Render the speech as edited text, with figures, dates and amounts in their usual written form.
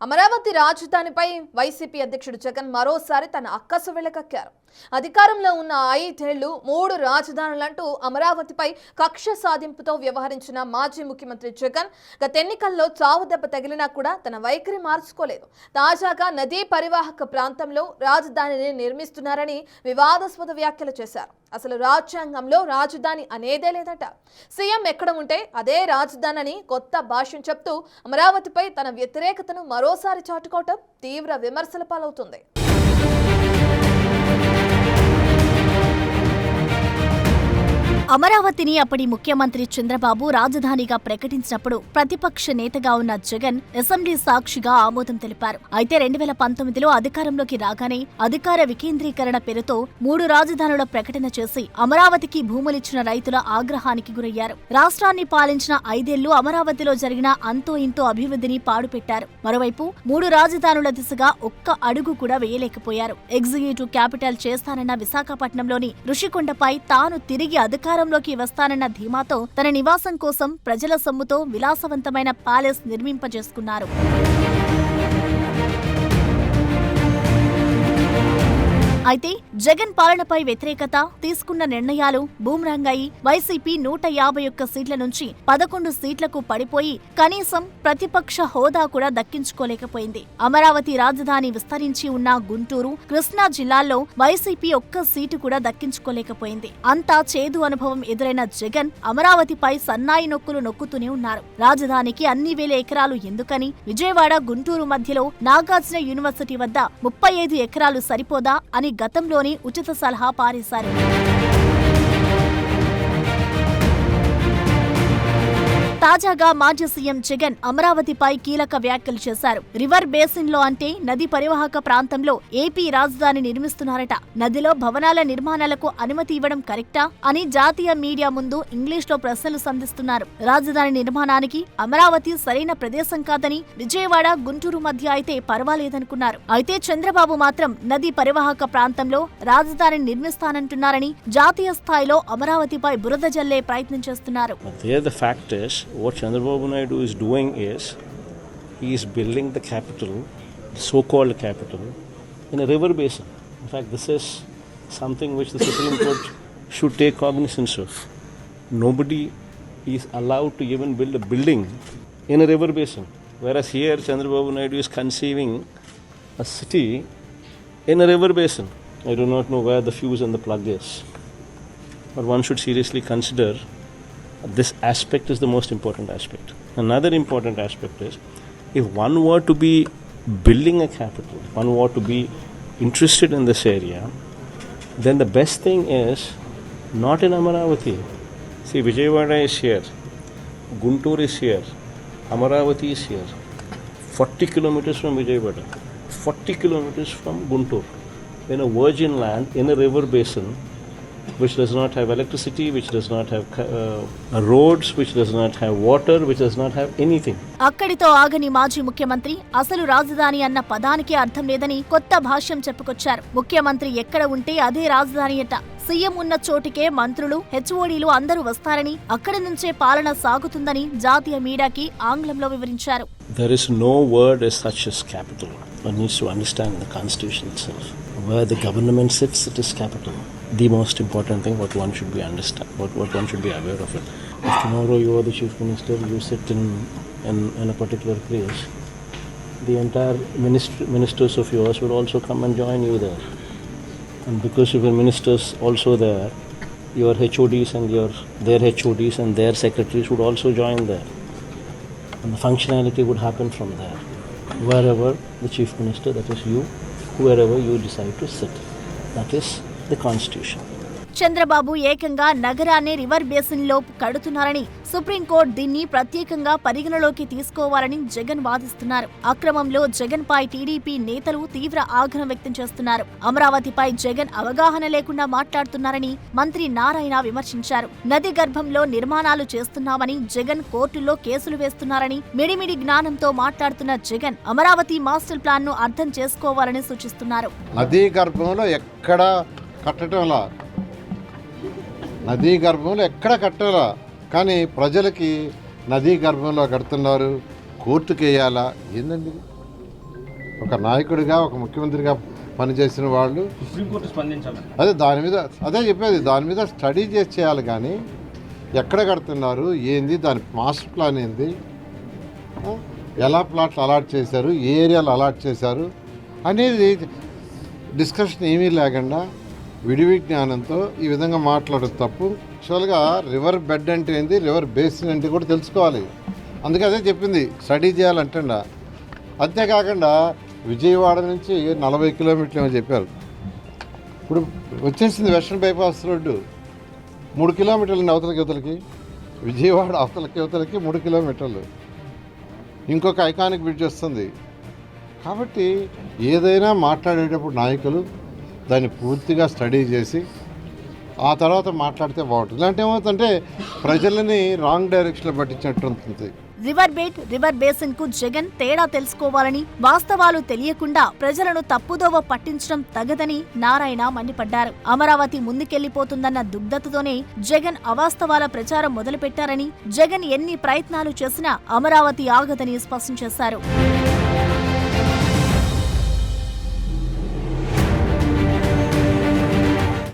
Amaravati రాజధానిపై YCP అధ్యక్షుడు జగన్ మరోసారి తన అక్కసు వెళ్లకక్కారు. అధికారంలో ఉన్న 5 ఏళ్లు 3 రాజధానులంటూ అమరావతిపై కక్ష సాధింపుతో వ్యవహరించిన మాజీ ముఖ్యమంత్రి జగన్ గత ఎన్నికల్లో చావు దెబ్బ తగిలినా కూడా తన వైఖరి మార్చుకోలేదు. తాజాగా నదీ పరివాహక ప్రాంతంలో రాజధానిని నిర్మిస్తున్నారని వివాదాస్పద వ్యాఖ్యలు చేశారు. అసలు రాజ్యాంగంలో రాజధాని అనేదే లేదట. సీఎం ఎక్కడ ఉంటే అదే రాజధాని కొత్త భాష్యం చెప్తూ అమరావతిపై తన వ్యతిరేకతను మరోసారి చాటుకోవటం తీవ్ర విమర్శల పాలవుతుంది. అమరావతిని అప్పటి ముఖ్యమంత్రి చంద్రబాబు రాజధానిగా ప్రకటించినప్పుడు ప్రతిపక్ష నేతగా ఉన్న జగన్ అసెంబ్లీ సాక్షిగా ఆమోదం తెలిపారు. అయితే 2019లో అధికారంలోకి రాగానే అధికార వికేంద్రీకరణ పేరుతో 3 రాజధానుల ప్రకటన చేసి అమరావతికి భూములిచ్చిన రైతుల ఆగ్రహానికి గురయ్యారు. రాష్ట్రాన్ని పాలించిన 5 ఏళ్లు అమరావతిలో జరిగిన అంతో ఇంతో అభివృద్ధిని పాడుపెట్టారు. మరోవైపు 3 రాజధానుల దిశగా ఒక్క అడుగు కూడా వేయలేకపోయారు. ఎగ్జిక్యూటివ్ క్యాపిటల్ చేస్తానన్న విశాఖపట్నంలోని ఋషికొండపై తాను తిరిగి అధికారంలోకి వస్తానన్న ధీమాతో తన నివాసం కోసం ప్రజల సొమ్ముతో విలాసవంతమైన ప్యాలెస్ నిర్మింపజేసుకున్నారు. అయితే జగన్ పాలనపై వ్యతిరేకత, తీసుకున్న నిర్ణయాలు బూమ్రాంగ్ అయి వైసీపీ 151 సీట్ల నుంచి 11 సీట్లకు పడిపోయి కనీసం ప్రతిపక్ష హోదా కూడా దక్కించుకోలేకపోయింది. అమరావతి రాజధాని విస్తరించి ఉన్న గుంటూరు, కృష్ణా జిల్లాల్లో వైసీపీ ఒక్క సీటు కూడా దక్కించుకోలేకపోయింది. అంతా చేదు అనుభవం ఎదురైన జగన్ అమరావతిపై సన్నాయి నొక్కులు నొక్కుతూనే ఉన్నారు. రాజధానికి అన్ని వేల ఎకరాలు ఎందుకని, విజయవాడ, గుంటూరు మధ్యలో నాగార్జున యూనివర్సిటీ వద్ద 35 ఎకరాలు సరిపోదా అని గతంలోని ఉచిత సలహా పారేశారు. తాజాగా మాజీ సీఎం జగన్ అమరావతిపై కీలక వ్యాఖ్యలు చేశారు. రివర్ బేసిన్ లో అంటే నది పరివాహక ప్రాంతంలో ఏపీ రాజధాని నిర్మిస్తున్నారట. నదిలో భవనాల నిర్మాణాలకు అనుమతి ఇవ్వడం కరెక్టా అని జాతీయ మీడియా ముందు ఇంగ్లీష్లో ప్రశ్నలు సంధిస్తున్నారు. రాజధాని నిర్మాణానికి అమరావతి సరైన ప్రదేశం కాదని, విజయవాడ, గుంటూరు మధ్య అయితే పర్వాలేదనుకున్నారు. అయితే చంద్రబాబు మాత్రం నది పరివాహక ప్రాంతంలో రాజధాని నిర్మిస్తానంటున్నారని జాతీయ స్థాయిలో అమరావతిపై బురద జల్లే ప్రయత్నం చేస్తున్నారు. What Chandrababu Naidu is doing is, he is building the capital, the so-called capital, in a river basin. In fact, this is something which the Supreme Court should take cognizance of. Nobody is allowed to even build a building in a river basin. Whereas here, Chandrababu Naidu is conceiving a city in a river basin. I do not know where the fuse and the plug is. But one should seriously consider this aspect is the most important aspect. Another important aspect is, if one were to be building a capital, one were to be interested in this area, then the best thing is not in Amaravati. See, Vijayawada is here, Guntur is here, Amaravati is here, 40 kilometers from Vijayawada, 40 kilometers from Guntur, in a virgin land, in a river basin, which does not have electricity, which does not have roads, which does not have water, which does not have anything. అక్కడితో ఆగని మాజీ ముఖ్యమంత్రి అసలు రాజధాని అన్న పదానికి అర్థం లేదని కొత్త భాష్యం చెప్పుకొచ్చారు. ముఖ్యమంత్రి ఎక్కడ ఉంటే అదే రాజధాని అట. సీఎం ఉన్న చోటికే మంత్రులు, హెచ్ఓడీలు అందరూ వస్తారని, అక్కడి నుంచే పాలన సాగుతుందని జాతీయ మీడియాకి ఆంగ్లంలో వివరించారు. There is no word as such as capital. One needs to understand the constitution itself. Where the government sits, it is capital. The most important thing, what one should be understand, what one should be aware of it. If tomorrow you are the chief minister, you sit in a particular place, the entire ministers of yours will also come and join you there. And because of your ministers also there, your HODs and their HODs and their secretaries would also join there. And the functionality would happen from there. Wherever the chief minister, that is you, wherever you decide to sit. That is the constitution. Chandrababu ఏకంగా నగరాన్ని river basin లో కడుతున్నారని, supreme court దీన్ని ప్రత్యేకంగా పరిగణలోకి తీసుకోవాలని జగన్ వాదిస్తున్నారు. అక్రమంలో జగన్ పై TDP నేతలు తీవ్ర ఆగ్రహం వ్యక్తం చేస్తున్నారు. అమరావతిపై జగన్ అవగాహన లేకుండా మాట్లాడుతున్నారని మంత్రి నారాయణ విమర్శించారు. నది గర్భంలో నిర్మాణాలు చేస్తున్నామని, జగన్ కోర్టుల్లో కేసులు వేస్తున్నారని, మిడిమిడి జ్ఞానంతో మాట్లాడుతున్న జగన్ అమరావతి మాస్టర్ ప్లాన్ ను అర్థం చేసుకోవాలని సూచిస్తున్నారు. నదీ గర్భంలో ఎక్కడ కట్టడంలా, నదీ గర్భంలో ఎక్కడ కట్టాలా, కానీ ప్రజలకి నదీ గర్భంలో కడుతున్నారు, కోర్టుకు వేయాలా, ఏందండి? ఒక నాయకుడిగా ఒక ముఖ్యమంత్రిగా పనిచేసిన వాళ్ళు సుప్రీంకోర్టు స్పందించాలి. అదే చెప్పేది, దాని మీద స్టడీ చేసి చేయాలి. కానీ ఎక్కడ కడుతున్నారు, ఏంది, దాని మాస్టర్ ప్లాన్ ఏంది, ఎలా ప్లాట్లు అలాట్ చేశారు, ఏ ఏరియాలో అలాట్ చేశారు అనేది డిస్కషన్ ఏమీ లేకుండా విడివి జ్ఞానంతో ఈ విధంగా మాట్లాడదు తప్పు. యాక్చువల్గా రివర్ బెడ్ అంటే ఏంది, రివర్ బేసిన్ అంటే కూడా తెలుసుకోవాలి. అందుకే అదే చెప్పింది, స్టడీ చేయాలంటండా. అంతేకాకుండా విజయవాడ నుంచి 40 కిలోమీటర్లు ఏమో చెప్పారు. ఇప్పుడు వచ్చేసింది వెస్ట్రన్ బైపాస్ రోడ్డు 3 కిలోమీటర్లు అవతలకి విజయవాడ అవతలకి 3 కిలోమీటర్లు. ఇంకొక ఐకానిక్ బ్రిడ్జ్ వస్తుంది. కాబట్టి ఏదైనా మాట్లాడేటప్పుడు నాయకులు దాన్ని పూర్తిగా స్టడీ చేసి ఆ తర్వాత మాట్లాడితే బాగుంటుంది. ఇలాంటి ఏమవుతుందంటే ప్రజలని రాంగ్ డైరెక్షన్లో పట్టించినట్టు ఉంటుంది. రివర్ బెడ్, రివర్ బేసిన్ కు జగన్ తేడా తెలుసుకోవాలని, వాస్తవాలు తెలియకుండా ప్రజలను తప్పుదోవ పట్టించడం తగదని నారాయణ మండిపడ్డారు. అమరావతి ముందుకెళ్లిపోతుందన్న దుగ్ధతతోనే జగన్ అవాస్తవాల ప్రచారం మొదలుపెట్టారని, జగన్ ఎన్ని ప్రయత్నాలు చేసినా అమరావతి ఆగదని స్పష్టం చేశారు.